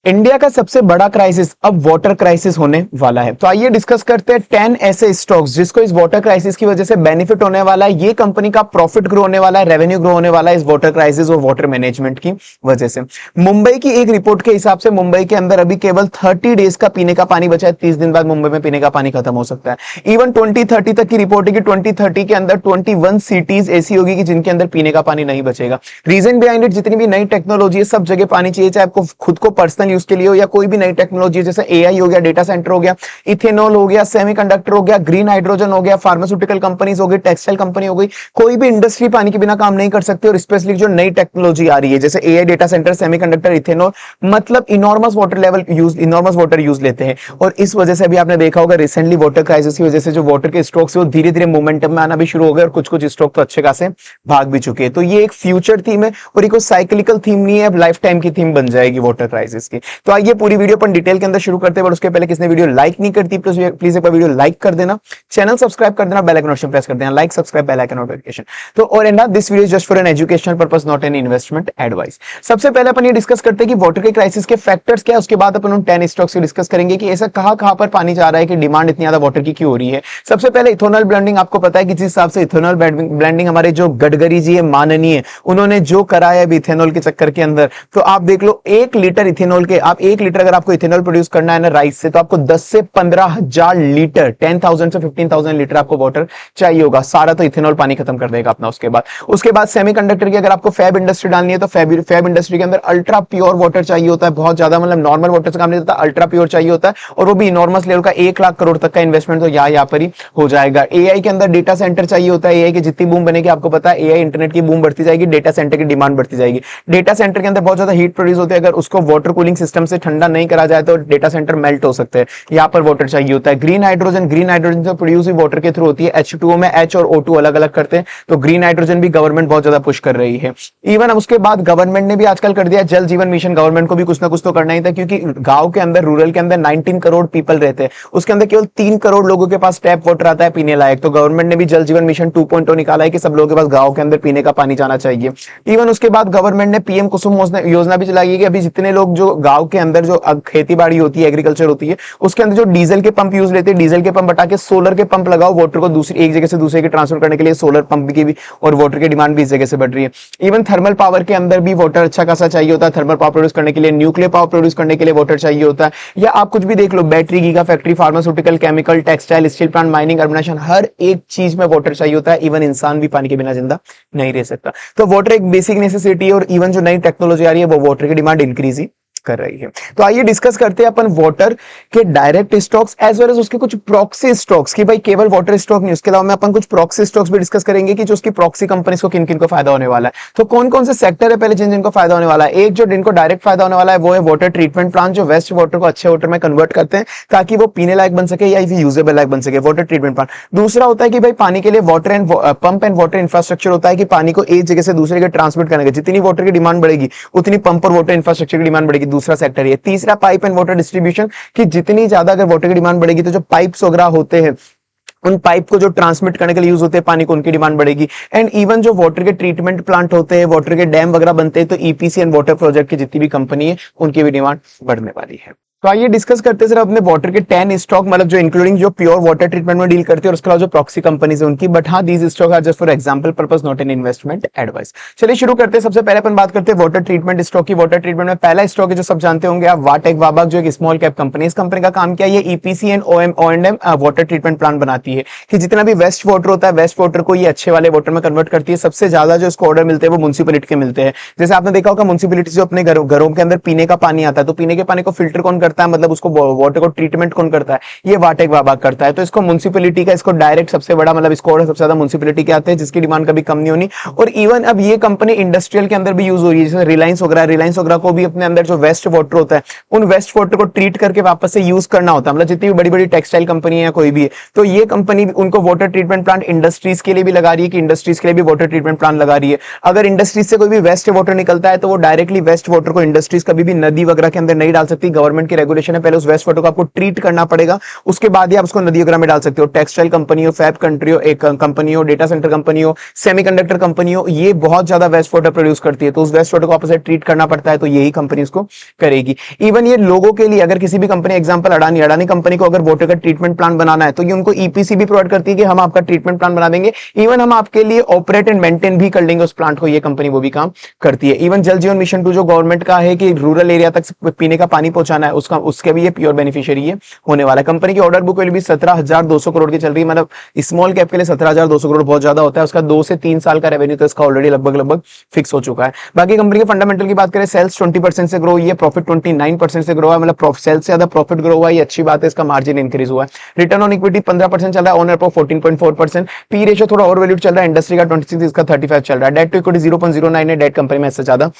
India का सबसे बड़ा क्राइसिस अब वाटर क्राइसिस होने वाला है। तो आइए डिस्कस करते हैं 10 ऐसे स्टॉक्स जिसको इस वाटर क्राइसिस की वजह से बेनिफिट होने वाला है। ये कंपनी का प्रॉफिट ग्रो होने वाला है, रेवेन्यू ग्रो होने वाला है इस वाटर क्राइसिस और वाटर मैनेजमेंट की वजह से। मुंबई की एक रिपोर्ट के हिसाब से मुंबई के अंदर अभी केवल 30 डेज का पीने का पानी बचा है। 30 दिन बाद मुंबई में पीने का पानी खत्म हो सकता है। इवन 2030 तक की रिपोर्ट है कि 2030 के अंदर 21 सिटीज ऐसी होगी कि जिनके अंदर पीने का पानी नहीं बचेगा। रीजन बिहाइंड इट, जितनी भी नई टेक्नोलॉजी है सब जगह पानी चाहिए, चाहे आपको खुद को पर्सनल यूज के लिए हो या कोई भी नई टेक्नोलॉजी जैसे एआई हो गया, डेटा सेंटर हो गया, इथेनॉल हो गया, सेमीकंडक्टर हो गया, ग्रीन हाइड्रोजन हो गया, फार्मास्यूटिकल कंपनीज हो गई, टेक्सटाइल कंपनी हो गई। कोई भी इंडस्ट्री पानी के बिना काम नहीं कर सकती। और स्पेशली जो नई टेक्नोलॉजी आ रही है जैसे AI, data center, semiconductor, ethanol, मतलब enormous water level use, enormous water use लेते हैं। और इस वजह से भी आपने देखा होगा रिसेंटली वाटर क्राइसिस की वजह से जो वाटर के स्टॉक्स है वो धीरे धीरे मोमेंटम में आना भी शुरू हो गए और कुछ कुछ स्टॉक तो अच्छे खासे भाग भी चुके हैं। तो ये एक फ्यूचर थीम है और एक साइक्लिकल थीम नहीं है, अब लाइफ टाइम की थीम बन जाएगी वाटर क्राइसिस की। तो आइए पूरी वीडियो पर डिटेल के अंदर शुरू करते हैं, बट उसके पहले किसने वीडियो लाइक नहीं करती प्लीज एक बार वीडियो लाइक कर देना, चैनल सब्सक्राइब कर देना, बेल आइकन ऑप्शन प्रेस कर देना, like subscribe bell icon notification. तो और and this video just for an educational purpose, not an investment advice. सबसे पहले अपन ये डिस्कस करते हैं कि वाटर के क्राइसिस के फैक्टर्स क्या है, उसके बाद अपन उन 10 स्टॉक्स को डिस्कस करेंगे कि ऐसा कहां पर पानी जा रहा है कि डिमांड इतनी ज्यादा वाटर की क्यों हो रही है। सबसे पहले इथेनॉल ब्लेंडिंग, आपको पता है कि जिस हिसाब से इथेनॉल ब्लेंडिंग हमारे जो गडकरी जी है माननीय, उन्होंने जो कराया है इथेनॉल के चक्कर के अंदर, तो आप देख लो 1 लीटर इथेनॉल के, आप 1 लीटर अगर आपको इथेनॉल प्रोड्यूस करना है ना राइस से, तो आपको 10 से 15,000 लीटर, 10,000 से 15,000 लीटर आपको वाटर चाहिए होगा। सारा तो इथेनॉल पानी खत्म कर देगा अपना। उसके बाद सेमीकंडक्टर की अगर आपको फैब इंडस्ट्री डालनी है तो फैब इंडस्ट्री के अंदर अल्ट्रा प्योर वाटर चाहिए होता है, बहुत ज्यादा, मतलब नॉर्मल वाटर से काम नहीं होता, अल्ट्रा प्योर चाहिए होता है, और वो भी इनॉर्मस लेवल का 1 लाख करोड़ तक का इन्वेस्टमेंट तो यहाँ पर ही हो जाएगा। एआई के अंदर डेटा सेंटर चाहिए होता है, एआई की जितनी बूम बनेगी, आपको पता है एआई इंटरनेट की बूम बढ़ती जाएगी, डेटा सेंटर की डिमांड बढ़ती जाएगी। डेटा सेंटर के अंदर बहुत ज्यादा हीट प्रोड्यूस होती है, अगर उसको वाटर कूलिंग सिस्टम से ठंडा नहीं करा जाए तो डेटा सेंटर मेल्ट हो सकते हैं, यहाँ पर वाटर चाहिए होता है। ग्रीन हाइड्रोजन जो प्रोड्यूस हुई वाटर के थ्रू होती है, H2O में H और O2 अलग अलग करते हैं, तो ग्रीन हाइड्रोजन भी गवर्नमेंट बहुत ज्यादा पुश कर रही है। इवन अब उसके बाद गवर्नमेंट ने भी आजकल कर दिया जल जीवन मिशन, गवर्नमेंट को भी कुछ ना कुछ तो करना ही था, क्योंकि गांव के अंदर, रूरल के अंदर 19 करोड़ पीपल रहते हैं, उसके अंदर केवल 3 करोड़ लोगों के पास टैप वाटर आता है पीने लायक। तो गवर्नमेंट ने भी जल जीवन मिशन 2.0 निकाला है कि सब लोगों के पास गांव के अंदर पीने का पानी जाना चाहिए। इवन उसके बाद गवर्नमेंट ने पीएम कुसुम योजना भी चलाई है कि अभी जितने लोग जो गांव के अंदर जो खेती बाड़ी होती है, एग्रीकल्चर होती है, उसके अंदर जो डीजल के पंप यूज लेते हैं, डीजल के पंप हटा के सोलर के पंप लगाओ, वाटर को दूसरी एक जगह से दूसरे के ट्रांसफर करने के लिए सोलर पंप की भी, और वाटर की डिमांड भी इस जगह से बढ़ रही है। इवन थर्मल पावर के अंदर भी वाटर अच्छा खासा चाहिए होता है, थर्मल पावर प्रोड्यूस करने के लिए, न्यूक्लियर पावर प्रोड्यूस करने के लिए वाटर चाहिए होता है। या आप कुछ भी देख लो, battery, giga factory, pharmaceutical, chemical, textile, steel plant, mining, urbanization, हर एक चीज में वाटर चाहिए होता है। इवन इंसान भी पानी के बिना जिंदा नहीं रह सकता। तो वाटर एक बेसिक नेसेसिटी है, और इवन जो नई टेक्नोलॉजी आ रही है वो वाटर की डिमांड इंक्रीज ही कर रही है। तो आइए डिस्कस करते हैं अपन वाटर के direct stocks as well as उसके कुछ प्रॉक्सी स्टॉक्स की, भाई केवल वाटर स्टॉक नहीं, उसके अलावा में अपन कुछ प्रॉक्सी स्टॉक्स भी डिस्कस करेंगे कि जो उसकी प्रॉक्सी कंपनीज को किन किन को फायदा होने वाला है। तो कौन कौन से सेक्टर है पहले जिन जिनको फायदा होने वाला है। एक जो जिनको डायरेक्ट फायदा होने वाला है वो है वाटर ट्रीटमेंट प्लांट, जो वेस्ट वाटर को अच्छे वाटर में कन्वर्ट करते हैं ताकि वो पीने लायक बन सके या यूजेबल लायक बन सके, वाटर ट्रीटमेंट प्लांट। दूसरा होता है कि भाई पानी के लिए water and pump and water infrastructure होता है, कि पानी को एक जगह से दूसरे जगह ट्रांसमिट करने का, जितनी वाटर की डिमांड बढ़ेगी उतनी पंप और वाटर इंफ्रास्ट्रक्चर की डिमांड बढ़ेगी। दूसरा सेक्टर है। तीसरा पाइप एंड वाटर डिस्ट्रीब्यूशन, कि जितनी ज्यादा अगर वाटर की डिमांड बढ़ेगी तो जो पाइप्स वगैरह होते हैं, उन पाइप को जो ट्रांसमिट करने के लिए यूज होते हैं पानी को, उनकी डिमांड बढ़ेगी। एंड इवन जो वाटर के ट्रीटमेंट प्लांट होते हैं, वाटर के डैम वगैरह बनते हैं, तो ईपीसी एंड वाटर प्रोजेक्ट की जितनी भी कंपनी है उनकी भी डिमांड बढ़ने वाली है। तो आइए डिस्कस करते हैं सर अपने वाटर के 10 स्टॉक, मतलब जो इंक्लूडिंग जो प्योर वाटर ट्रीटमेंट में डील करते हैं और उसके अलावा जो प्रॉक्सी कंपनीज है उनकी। बट हाँ, these stock are just for example purpose, not an investment advice. चलिए शुरू करते हैं। सबसे पहले अपन बात करते हैं वाटर ट्रीटमेंट स्टॉक की। वाटर ट्रीटमेंट में पहला स्टॉक है जो सब जानते होंगे आप, वाटेक वाबाक, जो एक स्मॉल कैप कंपनी। इस कंपनी का काम क्या है, ये EPC and O&M water treatment plant बनाती है, कि जितना भी वेस्ट वाटर होता है, वेस्ट वाटर को ये अच्छे वाले वाटर में कन्वर्ट करती है। सबसे ज्यादा जो इसको ऑर्डर मिलते हैं वो म्युनिसिपैलिटी के मिलते हैं। जैसे आपने देखा होगा म्युनिसिपैलिटी जो अपने घरों के अंदर पीने का पानी आता है, तो पीने के पानी को फिल्टर कौन करता है, मतलब उसको वाटर को ट्रीटमेंट कौन करता है, ये वाटेक वाबाक करता है। तो इसको म्युनिसिपैलिटी का, इसको डायरेक्ट सबसे बड़ा, मतलब इसको सबसे ज्यादा म्युनिसिपैलिटी के आते हैं, जिसकी डिमांड कभी कम नहीं होनी। और इवन अब ये कंपनी इंडस्ट्रियल के अंदर भी यूज हो रही है, जैसे रिलायंस वगैरह को भी अपने अंदर जो वेस्ट वाटर होता है, उन वेस्ट वाटर को ट्रीट करके वापस से यूज करना होता है। मतलब जितनी भी बड़ी बड़ी टेक्सटाइल कंपनी है, कोई भी है, तो ये कंपनी उनको वाटर ट्रीटमेंट प्लांट इंडस्ट्रीज के लिए भी लगा रही है, कि इंडस्ट्रीज के लिए भी वाटर ट्रीटमेंट प्लांट लगा रही है। अगर इंडस्ट्रीज से कोई भी वेस्ट वाटर निकलता है तो वो डायरेक्टली वेस्ट वाटर को इंडस्ट्रीज कभी भी नदी वगैरह के अंदर नहीं डाल सकती, गवर्नमेंट के रेगुलेशन है, पहले उस वेस्ट वाटर को आपको ट्रीट करना पड़ेगा, उसके बाद ही आप उसको नदी वगैरह में डाल सकते हो। टेक्सटाइल कंपनी हो, फैब कंट्री हो, एक कंपनी हो, डेटा सेंटर कंपनी हो, सेमीकंडक्टर कंपनी हो, ये बहुत ज्यादा वेस्ट वाटर प्रोड्यूस करती है, तो उस वेस्ट वाटर को आपस ट्रीट करना पड़ता है, तो यही कंपनी उसको करेगी। इवन ये लोगों के लिए, अगर किसी भी कंपनी, एग्जांपल अडानी कंपनी को अगर वाटर का ट्रीटमेंट प्लांट बनाना है, तो ये उनको ईपीसी भी प्रोवाइड करती है कि हम आपका ट्रीटमेंट प्लांट बना देंगे, इवन हम आपके लिए ऑपरेट एंड मेंटेन भी कर लेंगे उस प्लांट को, ये कंपनी वो भी काम करती है। इवन जल जीवन मिशन 2 जो गवर्नमेंट का है कि रूरल एरिया तक पीने का पानी पहुंचाना है, उसका उसके भी ये प्योर बेनिफिशियरी है होने वाला है। कंपनी की ऑर्डर बुक वैल्यू भी 17,200 करोड़ की चल रही है, मतलब स्मॉल कैप के लिए 17,200 करोड़ बहुत ज्यादा होता है। उसका 2 से 3 साल का रेवेन्यू तो इसका ऑलरेडी लगभग फिक्स हो चुका है। बाकी कंपनी के फंडामेंटल की बात करें, सेल्स 20% से ग्रो हुई है, प्रॉफिट 29% से ग्रो हुआ है, मतलब सेल्स से ज्यादा प्रॉफिट ग्रो हुआ है, ये अच्छी बात है। इसका मार्जिन इंक्रीज हुआ है। रिटर्न ऑन इक्विटी 15% चल रहा है, ओनर पर 14.4%, पी रेशियो थोड़ा ओवर वैल्यूड चल रहा है, इंडस्ट्री का 26, इसका 35 चल रहा है। डेट टू इक्विटी 0.09 है, डेट कंपनी में ऐसा ज्यादा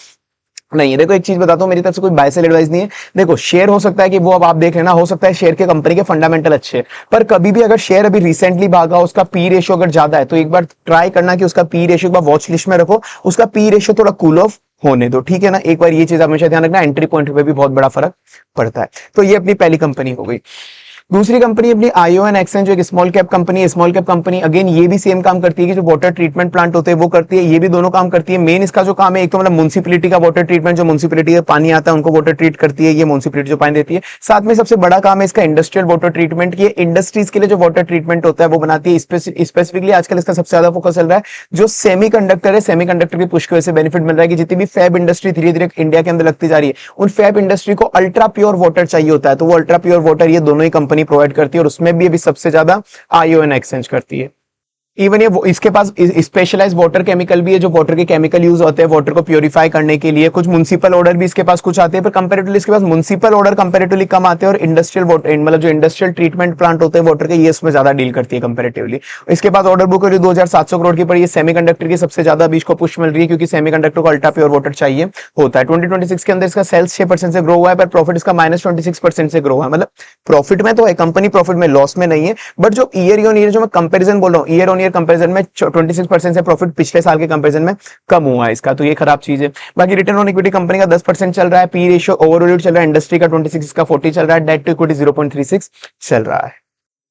नहीं है। देखो एक चीज बताता हूं, मेरी तरफ से कोई बाय सेल एडवाइस नहीं है। देखो शेयर हो सकता है कि वो अब आप देख लेना, हो सकता है शेयर के कंपनी के फंडामेंटल अच्छे है, पर कभी भी अगर शेयर अभी रिसेंटली भागा, उसका पी रेशियो अगर ज्यादा है, तो एक बार ट्राई करना कि उसका पी रेशियो वॉच लिस्ट में रखो, उसका पी रेशियो थोड़ा कूल ऑफ होने दो, ठीक है ना। एक बार ये चीज हमेशा ध्यान रखना, एंट्री पॉइंट पे भी बहुत बड़ा फर्क पड़ता है। तो ये अपनी पहली कंपनी हो गई। दूसरी कंपनी अपनी आईओएन एक्सचेंज, जो एक स्मॉल कैप कंपनी है। स्मॉल कैप कंपनी अगेन ये भी सेम काम करती है कि जो वाटर ट्रीटमेंट प्लांट होते हैं वो करती है, ये भी दोनों काम करती है। मेन इसका जो काम है, एक तो मतलब म्युनिसिपैलिटी का वाटर ट्रीटमेंट, जो म्युनिसिपैलिटी का पानी आता है उनको वाटर ट्रीट करती है, ये म्युनिसिपैलिटी जो पानी देती है। साथ में सबसे बड़ा काम है इसका इंडस्ट्रियल वाटर ट्रीटमेंट, ये इंडस्ट्रीज के लिए जो वाटर ट्रीटमेंट होता है वो बनाती है। स्पेसिफिकली आजकल इसका सबसे ज्यादा फोकस चल रहा है जो सेमीकंडक्टर है, सेमीकंडक्टर की पुश की वजह से बेनिफिट मिल रहा है कि जितनी भी फैब इंडस्ट्री धीरे धीरे इंडिया के अंदर लगती जा रही है, उन फैब इंडस्ट्री को अल्ट्रा प्योर वाटर चाहिए होता है, तो वो अल्ट्रा प्योर वाटर ये दोनों ही कंपनी प्रोवाइड करती है, और में भी अभी सबसे ज्यादा आईओएन एक्सचेंज करती है। इवन ये इसके पास स्पेशलाइज वाटर केमिकल भी है, जो वाटर के केमिकल यूज होते हैं वाटर को प्योरीफाई करने के लिए। कुछ म्युनिसिपल ऑर्डर भी इसके पास कुछ आते हैं, पर कंपैरेटिवली इसके पास म्युनिसिपल ऑर्डर कंपैरेटिवली कम आते हैं, और इंडस्ट्रियल वाटर मतलब जो इंडस्ट्रियल ट्रीटमेंट प्लांट होते हैं वाटर के, ये इसमें ज्यादा डील करती है कंपैरेटिवली। इसके बाद ऑर्डर बुक 2700 करोड़ की पड़ी है। सेमीकंडक्टर की सबसे ज्यादा अभी इसको पुश मिल रही है, क्योंकि सेमीकंडक्टर को अल्ट्रा प्योर वाटर चाहिए होता है। 2026 के अंदर इसका सेल्स 6% से ग्रो हुआ है, पर प्रॉफिट इसका -26% से ग्रो हुआ है। मतलब प्रॉफिट में तो है कंपनी, प्रॉफिट में, लॉस में नहीं है, बट जो ईयर ऑन ईयर जो मैं कंपेरिजन बोल रहा हूँ, ईयर ऑन ईयर कंपेरिजन में 26% से प्रॉफिट पिछले साल के कंपैरिजन में कम हुआ है इसका, तो ये खराब चीज है। बाकी रिटर्न ऑन इक्विटी कंपनी का 10% चल रहा है, पी रेशियो ओवरवैल्यूड चल रहा है, इंडस्ट्री का 26, का 40 चल रहा है, डेट टू इक्विटी 0.36 चल रहा है।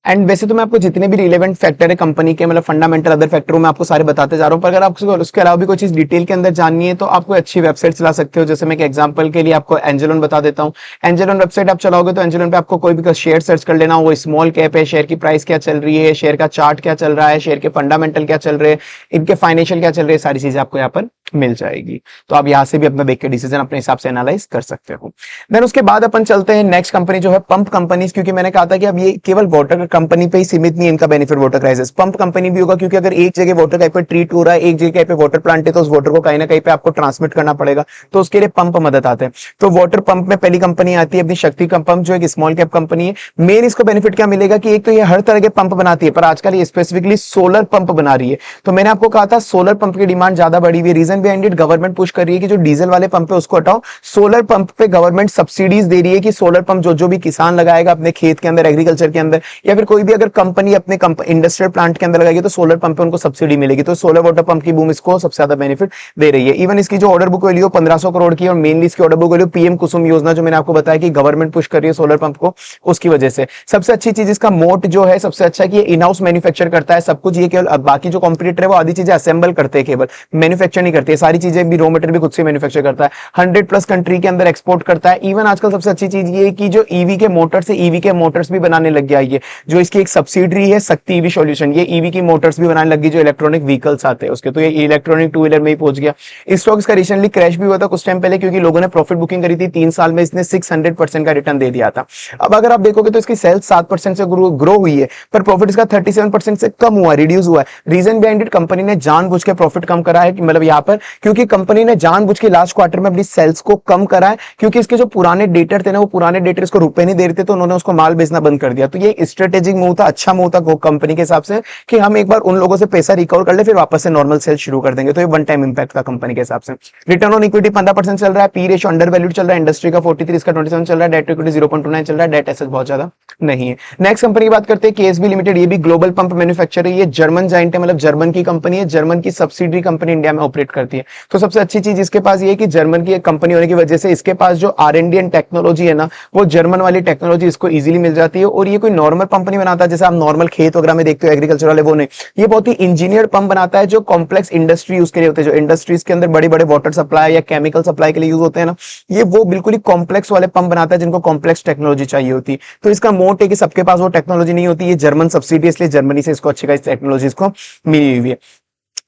एंड वैसे तो मैं आपको जितने भी रिलेवेंट फैक्टर है कंपनी के, मतलब फंडामेंटल अदर फैक्टरों में आपको सारे बताते जा रहा हूं, पर अगर आपको उसके अलावा भी कोई चीज डिटेल के अंदर जाननी है तो आप कोई अच्छी वेबसाइट चला सकते हो। जैसे मैं एक एग्जांपल के लिए आपको एंजेलॉन बता देता हूं। एंजेलॉन वेबसाइट आप चलाओगे तो एंजेलॉन पे आपको कोई भी शेयर सर्च कर लेना, वो स्मॉल कैप है, शेयर की प्राइस क्या चल रही है, शेयर का चार्ट क्या चल रहा है, शेयर के फंडामेंटल क्या चल रहे हैं, इनके फाइनेंशियल क्या चल रहे हैं, सारी चीजें आपको यहाँ पर मिल जाएगी। तो आप यहां से भी अपना देख के डिसीजन अपने हिसाब से एनालाइज कर सकते हो। देन उसके बाद अपन चलते हैं नेक्स्ट कंपनी जो है पंप कंपनीज, क्योंकि मैंने कहा था कि अब ये केवल वाटर कंपनी पे ही सीमित नहीं है इनका benefit water crisis, pump company भी होगा, क्योंकि अगर एक जगह वाटर कहीं पे ट्रीट हो रहा है, एक जगह पे वाटर प्लांट है, तो उस वाटर को कहीं ना कहीं पे आपको ट्रांसमिट करना पड़ेगा, तो उसके लिए पंप मदद आते हैं। तो वाटर पंप में पहली कंपनी आती है अपनी शक्ति का पंप, जो एक स्मॉल कैप कंपनी है। मेन इसको बेनिफिट क्या मिलेगा कि एक तो ये हर तरह के पंप बनाती है, पर आजकल ये स्पेसिफिकली सोलर पंप बना रही है। तो मैंने आपको कहा था सोलर पंप की डिमांड ज्यादा बढ़ी हुई है, reason behind it government push कर रही है कि जो डीजल वाले पंप है उसको हटाओ, सोलर पंप पे गवर्नमेंट सब्सिडीज दे रही है कि सोलर पंप जो भी किसान लगाएगा अपने खेत के अंदर, एग्रीकल्चर के अंदर, या फिर कोई भी अगर कंपनी अपने इंडस्ट्रियल प्लांट के अंदर लगाएगी तो सोलर पंप पे उनको सब्सिडी मिलेगी। तो सोलर वाटर पंप की बूम इसको सबसे ज्यादा बेनिफिट दे रही है। इवन इसकी जो ऑर्डर बुक वैल्यू 1500 करोड़ की है, और मेनली इसकी ऑर्डर बुक वैल्यू पीएम कुसुम योजना जो मैंने आपको बताया कि गवर्नमेंट पुश कर रही है सोलर पंप को, उसकी वजह से। सबसे अच्छी चीज इसका मोट जो है सबसे अच्छा कि ये इन हाउस मैन्युफैक्चर करता है सब कुछ, ये केवल बाकी जो कॉम्पिटिटर है वो आधी चीजें असेंबल करते हैं, केवल मैन्युफैक्चर नहीं करते, सारी चीजें भी रॉ मटेरियल भी खुद से मैन्युफैक्चर करता है, 100+ कंट्री के अंदर एक्सपोर्ट करता है। इवन आजकल सबसे अच्छी चीज ये है कि जो ईवी के मोटर्स है, ईवी के मोटर्स भी बनाने लग गया है, जो इसकी एक सब्सिडरी है शक्ति ईवी सॉल्यूशन, ये ईवी की मोटर्स भी बनाने लगी, जो इलेक्ट्रॉनिक व्हीकल्स आते हैं उसके, तो ये इलेक्ट्रॉनिक टू व्हीलर में ही पहुंच गया। इस स्टॉक इसका रिसेंटली क्रैश भी हुआ था कुछ टाइम पहले, क्योंकि लोगों ने प्रॉफिट बुकिंग करी थी 3 साल में, इसने 600% का रिटर्न दे दिया था। अब अगर आप देखोगे तो इसकी सेल्स 7% से ग्रो हुई है, पर प्रॉफिट इसका 37% से कम हुआ, रिड्यूस हुआ है। रीजन बिहाइंड इट कंपनी ने जानबूझ के प्रॉफिट कम करा है, मतलब यहाँ पर क्योंकि कंपनी ने जानबूझ के लास्ट क्वार्टर में अपनी सेल्स को कम करा है, क्योंकि इसके जो पुराने डेटर थे ना, वो पुराने डेटर इसको रुपए नहीं दे रहे थे, तो उन्होंने उसको माल बेचना बंद कर दिया। तो ये स्ट्रेटेजिक मूव था, अच्छा मूव था कंपनी के हिसाब से कि हम एक बार उन लोगों से पैसा रिकवर कर ले, फिर वापस से नॉर्मल सेल शुरू कर देंगे। तो ये वन टाइम इंपैक्ट था कंपनी के हिसाब से। रिटर्न ऑन इक्विटी 15% चल रहा है, पी रेशियो अंडर वैल्यूड चल रहा है, इंडस्ट्री का 43, इसका 27 चल रहा है, डेट टू इक्विटी 0.29 चल रहा है, डेट एसेट बहुत ज्यादा नहीं है। नेक्स्ट कंपनी की बात करते हैं केएसबी लिमिटेड, ये भी ग्लोबल पंप मैन्युफैक्चरर है, ये जर्मन जाइंट है, मतलब जर्मन की कंपनी है, जर्मन की सब्सिडरी कंपनी इंडिया में ऑपरेट करती है। तो सबसे अच्छी चीज इसके पास ये है कि जर्मन की एक कंपनी होने की वजह से इसके पास जो R&D एंड टेक्नोलॉजी है ना, वो जर्मन वाली टेक्नोलॉजी इसको इजीली मिल जाती है। और ये कोई नॉर्मल पंप नहीं बनाता जैसे आप नॉर्मल खेत वगैरह में देखते हो एग्रीकल्चर वाले, वो नहीं, ये बहुत ही इंजीनियर पंप बनाता है जो कॉम्प्लेक्स इंडस्ट्री यूज के लिए होते हैं, जो इंडस्ट्रीज के अंदर बड़े बड़े वाटर सप्लाई या केमिकल सप्लाई के लिए यूज होते हैं ना, ये वो बिल्कुल ही कॉम्प्लेक्स वाले पंप बनाता है जिनको कॉम्प्लेक्स टेक्नोलॉजी चाहिए होती है। तो इसका मोट है कि सबके पास वो टेक्नोलॉजी नहीं होती, ये जर्मन सब्सिडी इसलिए जर्मनी से इसको अच्छी खासी टेक्नोलॉजी इसको मिली हुई है।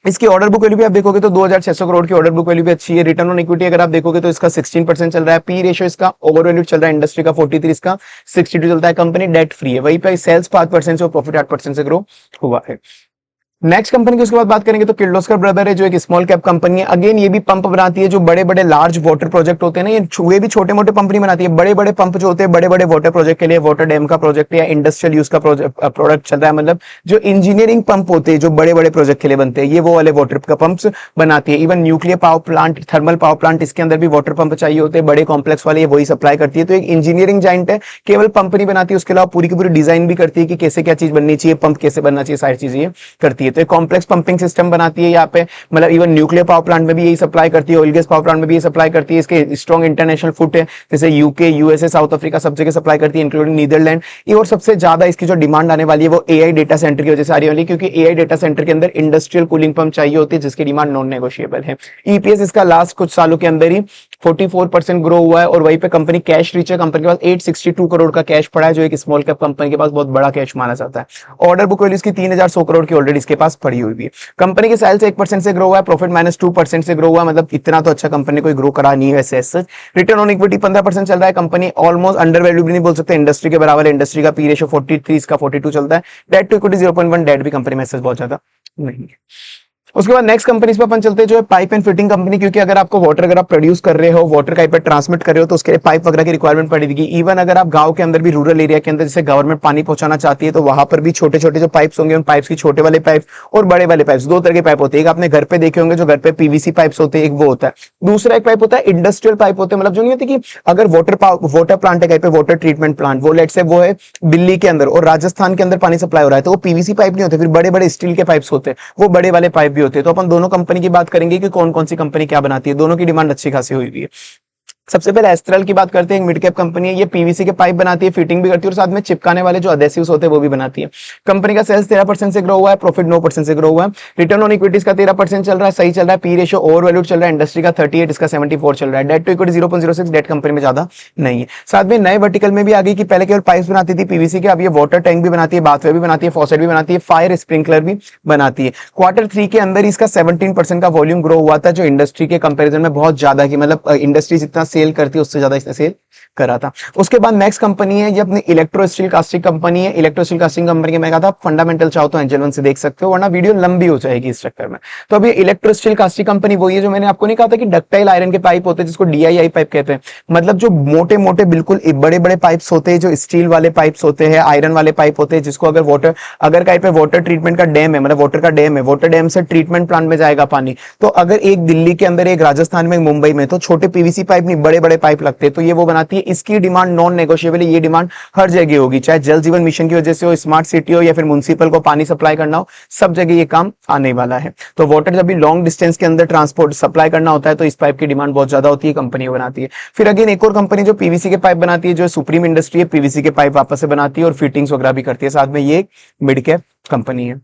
इसकी ऑर्डर बुक वैल्यू भी आप देखोगे तो 2600 करोड़ की ऑर्डर बुक वैल्यू भी अच्छी है। रिटर्न ऑन इक्विटी अगर आप देखोगे तो इसका 16% चल रहा है। पी रेशियो इसका ओवर वैल्यू चल रहा है इंडस्ट्री का 43, इसका 62 चलता है। कंपनी डेट फ्री है। वहीं पे सेल्स 5% से और प्रॉफिट 8% से ग्रो हुआ है। नेक्स्ट कंपनी की उसके बाद बात करेंगे तो किर्लोस्कर ब्रदर है, जो एक स्मॉल कैप कंपनी है। अगेन ये भी पंप बनाती है, जो बड़े बड़े लार्ज वाटर प्रोजेक्ट होते हैं ना, ये भी छोटे मोटे पंप नहीं बनाती है, बड़े बड़े पंप जो होते हैं बड़े बड़े वाटर प्रोजेक्ट के लिए, वाटर डैम का प्रोजेक्ट या इंडस्ट्रियल यूज का प्रोडक्ट चल रहा है, मतलब जो इंजीनियरिंग पंप होते हैं जो बड़े बड़े प्रोजेक्ट के लिए बनते हैं, ये वो वाले वाटर का पंप्स बनाती है। Even nuclear power plant, thermal power plant, इसके अंदर भी वाटर पंप चाहिए होते हैं, बड़े कॉम्प्लेक्स वाले, वही सप्लाई करती है। तो एक इंजीनियरिंग जाइंट है, केवल पंप नहीं बनाती, उसके अलावा पूरी की पूरी डिजाइन भी करती है कि कैसे क्या चीज बननी चाहिए, पंप कैसे बनना चाहिए, सारी चीजें करती है। तो कॉम्प्लेक्स पंपिंग सिस्टम बनाती है यहाँ पे, मतलब इवन न्यूक्लियर पावर प्लांट में भी यही सप्लाई करती है, ऑयल गैस पावर प्लांट में भी ये सप्लाई करती है। इसके स्ट्रॉन्ग इंटरनेशनल फुट है, जैसे यूके, यूएसए, साउथ अफ्रीका, सब जगह सप्लाई करती है, इंक्लूडिंग नीदरलैंड। ये और सबसे ज्यादा इसकी जो डिमांड आने वाली है वो एआई डेटा सेंटर की वजह से आ रही है, क्योंकि एआई डेटा सेंटर के अंदर इंडस्ट्रियल कूलिंग पंप चाहिए होती है, जिसकी डिमांड नॉन नेगोशिएबल है। ईपीएस इसका लास्ट कुछ सालों के अंदर ही 44% ग्रो हुआ है। और वहीं पे कंपनी कैश रिच है, कंपनी के पास 862 करोड़ का कैश पड़ा है, जो एक स्मॉल कैप कंपनी के पास बहुत बड़ा कैश माना जाता है। ऑर्डर बुक वैल्यू इसकी 3100 करोड़ की ऑलरेडी इसके पास पड़ी हुई है। कंपनी के सेल्स 1% से ग्रो हुआ है, प्रॉफिट -2% से ग्रो हुआ है, मतलब इतना तो अच्छा कंपनी कोई ग्रो करा नहीं है वैसे। रिटर्न ऑन इक्विटी 15% चल रहा है। कंपनी ऑलमोस्ट अंडर वैल्यू भी नहीं बोल सकते, इंडस्ट्री के बराबर है। इंडस्ट्री का पी रेशियो 43, इसका 42 चलता है। डेट टू इक्विटी 0.1, डेट भी कंपनी में बहुत ज्यादा नहीं है। उसके बाद नेक्स्ट कंपनी पे अपन चलते हैं, जो है पाइप एंड फिटिंग कंपनी, क्योंकि अगर आपको वाटर अगर आप प्रोड्यूस कर रहे हो, वाटर का ट्रांसमिट कर रहे हो, तो उसके लिए पाइप वगैरह की रिक्वायरमेंट पड़ेगी। इवन अगर आप गांव के अंदर भी, रूरल एरिया के अंदर जैसे गवर्नमेंट पानी पहुंचाना चाहती है, तो वहां पर भी छोटे छोटे जो पाइप्स होंगे, उन पाइप्स की छोटे वाले पाइप और बड़े वाले पाइप्स, दो तरह के पाइप होते हैं। एक आपने घर पे देखे होंगे जो घर पे पीवीसी पाइप्स होते हैं, एक वो होता है। दूसरा एक पाइप होता है इंडस्ट्रियल पाइप होते हैं, मतलब जो नहीं होती कि अगर वाटर प्लांट है कहीं पे, वाटर ट्रीटमेंट प्लांट, वो लेट से वो है दिल्ली के अंदर और राजस्थान के अंदर पानी सप्लाई हो रहा है, तो वो पीवीसी पाइप नहीं होते, फिर बड़े बड़े स्टील के पाइप्स होते हैं, वो बड़े वाले पाइप भी होते हैं। तो अपन दोनों कंपनी की बात करेंगे कि कौन कौन सी कंपनी क्या बनाती है, दोनों की डिमांड अच्छी खासी हुई है। सबसे पहले एस्ट्रल की बात करते हैं, एक मिड कैप कंपनी है, ये पीवीसी के पाइप बनाती है, फिटिंग भी करती है और साथ में चिपकाने वाले जो अडेसिव्स होते हैं वो भी बनाती है। कंपनी का सेल्स 13% से ग्रो हुआ है, प्रॉफिट 9% से ग्रो हुआ है। रिटर्न ऑन इक्विटीज का 13% चल रहा है, सही चल रहा है। पी रेशियो ओवर वैल्यूड चल रहा है, इंडस्ट्री का 38, इसका 74 चल रहा है। Debt to equity 0.06, debt company में ज्यादा नहीं है। साथ में नए वर्टिकल में भी आ गई कि पहले केवल पाइप्स बनाती थी पीवीसी के, अब ये वाटर टैंक भी बनाती है, बाथवेयर भी बनाती है, फॉसेट भी बनाती है, फायर स्प्रिंकलर भी बनाती है। Q3 के अंदर इसका 17% का वॉल्यूम ग्रो हुआ था, जो इंडस्ट्री के कंपेरिजन में बहुत ज्यादा की, मतलब इंडस्ट्री जितना सेल करती है उससे ज्यादा इसने सेल करा था। उसके बाद नेक्स्ट कंपनी है, ये अपनी इलेक्ट्रो स्टील कास्टिंग कंपनी है। इलेक्ट्रो स्टील कास्टिंग कंपनी के मैं कहा था फंडामेंटल चाहो तो एंजल वन से देख सकते हो, वरना वीडियो लंबी हो जाएगी इस चक्कर में। तो अभी इलेक्ट्रो स्टील कास्टिंग कंपनी वही है जो मैंने आपको नहीं कहा था कि डक्टाइल आयरन के पाइप होते हैं, जिसको डीआईआई पाइप कहते हैं, मतलब जो मोटे मोटे बिल्कुल बड़े बड़े पाइप्स होते हैं, जो स्टील वाले पाइप्स होते हैं, आयरन वाले पाइप होते हैं, जिसको अगर कहीं पे वाटर ट्रीटमेंट का डैम है, मतलब वाटर का डैम है, वाटर डैम से ट्रीटमेंट प्लांट में जाएगा पानी, तो अगर एक दिल्ली के अंदर, एक राजस्थान में, मुंबई में, तो छोटे पीवीसी पाइप नहीं बड़े बड़े पाइप लगते हैं, तो ये वो बनाती है। इसकी डिमांड नॉन नेगोशिएबल है, ये डिमांड हर जगह होगी, चाहे जल जीवन मिशन की वजह से हो, स्मार्ट सिटी हो, या फिर म्युनिसिपल को पानी सप्लाई करना हो, सब जगह ये काम आने वाला है। तो वाटर जब भी लॉन्ग डिस्टेंस के अंदर ट्रांसपोर्ट सप्लाई करना होता है, तो इस पाइप की डिमांड बहुत ज्यादा होती है, कंपनी बनाती है। फिर अगेन एक और कंपनी जो पीवीसी के पाइप बनाती है, जो सुप्रीम इंडस्ट्री है, पीवीसी के पाइप वापस से बनाती है और फिटिंग्स वगैरह भी करती है, साथ में ये मिड कैप कंपनी है।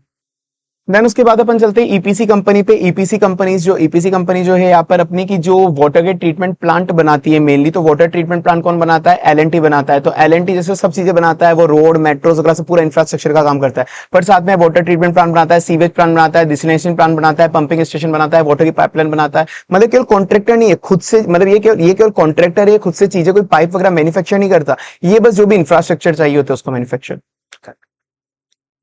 देन उसके बाद अपन चलते हैं ईपीसी कंपनी पे। ईपीसी कंपनी जो है यहाँ पर अपनी की जो वाटर के ट्रीटमेंट प्लांट बनाती है मेनली, तो वाटर ट्रीटमेंट प्लांट कौन बनाता है? एलएनटी बनाता है। तो एलएनटी जैसे सब चीजें बनाता है, वो रोड मेट्रोज वगैरह से पूरा इंफ्रास्ट्रक्चर का काम करता है, पर साथ में वाटर ट्रीटमेंट प्लांट बनाता है, सीवेज प्लांट बनाता है, डिसलिनेशन प्लांट बनाता है, पंपिंग स्टेशन बनाता है, वाटर की पाइपलाइन बनाता है। मतलब केवल कॉन्ट्रैक्टर नहीं है खुद से, मतलब ये केवल कॉन्ट्रैक्टर है, खुद से चीजें कोई पाइप वगैरह मैन्युफैक्चर नहीं करता, ये बस जो भी इंफ्रास्ट्रक्चर चाहिए होता है उसको मैन्युफैक्चर।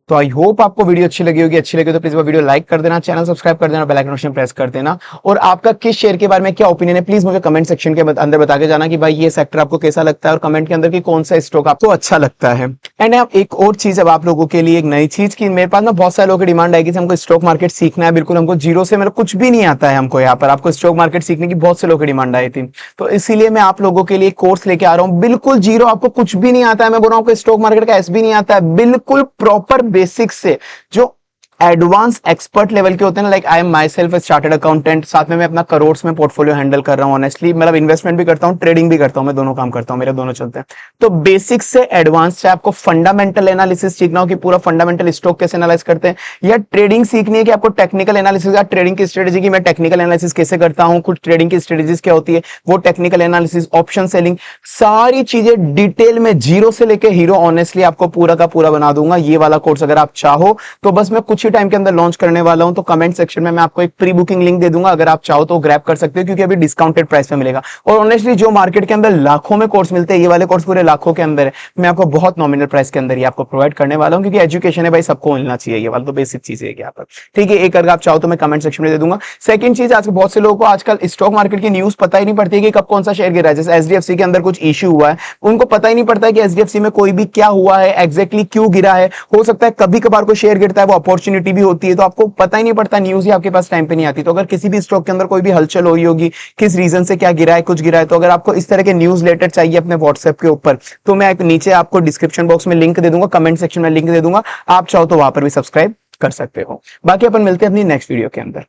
तो आई होप आपको वीडियो अच्छी लगी होगी। अच्छी लगी तो प्लीज वो वीडियो लाइक कर देना, चैनल सब्सक्राइब कर देना, बेल आइकन ऑप्शन प्रेस कर देना। और आपका किस शेयर के बारे में क्या ओपिनियन है प्लीज मुझे कमेंट सेक्शन के अंदर बता के जाना कि भाई ये सेक्टर आपको कैसा लगता है, और कमेंट के अंदर कि कौन सा स्टॉक आपको अच्छा लगता है। एंड आप एक और चीज अब आप लोगों के लिए एक नई चीज की मेरे पास ना बहुत सारे लोगों की डिमांड आएगी कि हमको स्टॉक मार्केट सीखना है, बिल्कुल हमको जीरो से मतलब कुछ भी नहीं आता है हमको। यहाँ पर आपको स्टॉक मार्केट सीखने की बहुत से लोगों की डिमांड आई थी, तो इसीलिए मैं आप लोगों के लिए कोर्स लेके आ रहा हूँ। बिल्कुल जीरो, आपको कुछ भी नहीं आता है। मैं बोल रहा हूँ स्टॉक मार्केट का एस भी नहीं आता है, बिल्कुल प्रॉपर बेसिक्स से जो एडवांस एक्सपर्ट लेवल के होते हैं ना, like I am my self chartered accountant, साथ में मैं अपना करोड़ में पोर्टफोलियो हैंडल कर रहा हूँ ऑनेस्टली, मतलब इन्वेस्टमेंट भी करता हूँ, ट्रेडिंग भी करता हूँ, मैं दोनों काम करता हूँ, मेरे दोनों चलते हैं। तो बेसिक से एडवांस, चाहे आपको फंडामेंटल एनालिसिस सीखना हो कि पूरा फंडामेंटल स्टॉक कैसे एनालाइज करते हैं, या ट्रेडिंग सीखनी है कि आपको टेक्निकल एनालिसिस या ट्रेडिंग की स्ट्रेटेजी की मैं टेक्निकल एनालिसिस कैसे करता हूँ, कुछ ट्रेडिंग की स्ट्रेटेजीज क्या होती है, वो टेक्निकल एनालिसिस, ऑप्शन सेलिंग, सारी चीजें डिटेल में जीरो से लेके हीरो ऑनेस्टली आपको पूरा का पूरा बना दूंगा। ये वाला कोर्स अगर आप चाहो तो बस मैं कुछ ही टाइम के अंदर लॉन्च करने वाला हूं, तो कमेंट सेक्शन में मैं आपको एक प्री बुकिंग लिंक दे दूंगा, अगर आप चाहो तो ग्रैब कर सकते हो, क्योंकि अभी डिस्काउंटेड प्राइस में मिलेगा। और ऑनेस्टली जो मार्केट के अंदर लाखों में कोर्स मिलते हैं, ये वाले कोर्स पूरे लाखों के अंदर है, मैं आपको बहुत नॉमिनल प्राइस के अंदर ही आपको प्रोवाइड करने वाला हूं, क्योंकि एजुकेशन है भाई, सबको मिलना चाहिए, ये वाला तो बेसिक चीज है यहाँ पर। ठीक है, एक अगर आप चाहो तो मैं कमेंट सेक्शन में दे दूंगा। सेकंड चीज, आज बहुत से लोगों को आजकल स्टॉक मार्केट की न्यूज पता ही नहीं पड़ती कि कब कौन सा शेयर गिरा है। जैसे एचडीएफसी के अंदर कुछ इश्यू हुआ है, उनको पता ही नहीं पड़ता है कि एचडीएफसी में कोई भी क्या हुआ है, एग्जैक्टली क्यों गिरा है। हो सकता है कभी कभार कोई शेयर गिरता है, वो अपॉर्चुनिटी भी होती है, तो आपको पता ही नहीं पड़ता, न्यूज ही आपके पास टाइम पे नहीं आती। तो अगर किसी भी स्टॉक के अंदर कोई भी हलचल हुई होगी, किस रीजन से क्या गिरा है, कुछ गिरा है, तो अगर आपको इस तरह के न्यूज लेटर चाहिए अपने व्हाट्सएप के ऊपर, तो मैं नीचे आपको डिस्क्रिप्शन बॉक्स में लिंक दे दूंगा, कमेंट सेक्शन में लिंक दे दूंगा, आप चाहो तो वहां पर भी सब्सक्राइब कर सकते हो। बाकी अपन मिलते हैं अपनी नेक्स्ट वीडियो के अंदर।